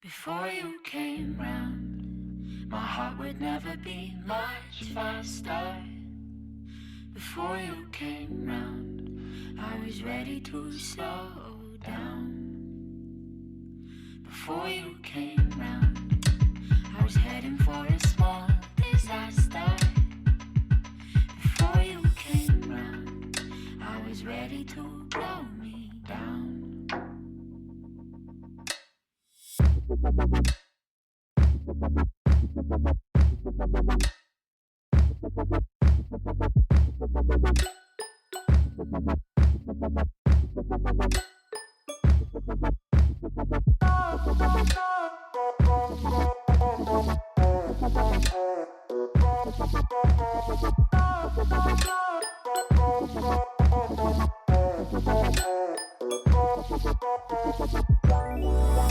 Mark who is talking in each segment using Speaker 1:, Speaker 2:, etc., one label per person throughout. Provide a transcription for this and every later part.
Speaker 1: Before you came round, my heart would never beat much faster. Before you came round, I was ready to slow down. Before you came round, I was heading for a small disaster. Before you came round, I was ready to blow me down.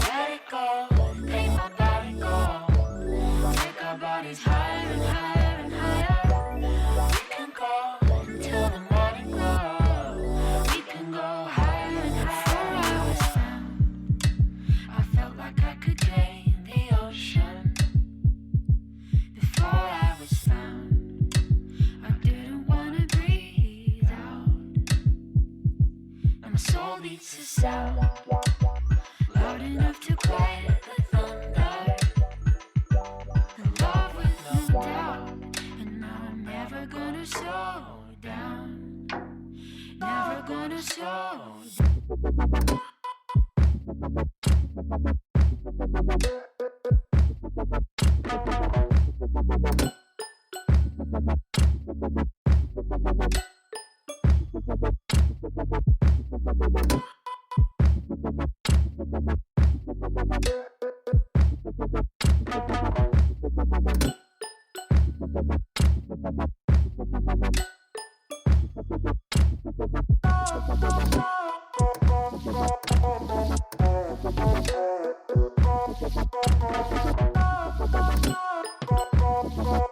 Speaker 1: Let it go, make my body go. Take our bodies higher and higher and higher. We can go until the morning glow. We can go higher and higher. Before I was found, I felt like I could gain the ocean. Before I was found, I didn't wanna breathe out. Now my soul beats a sound loud enough to quiet the thunder. The love with no doubt, and now I'm never gonna slow down. Never gonna slow down.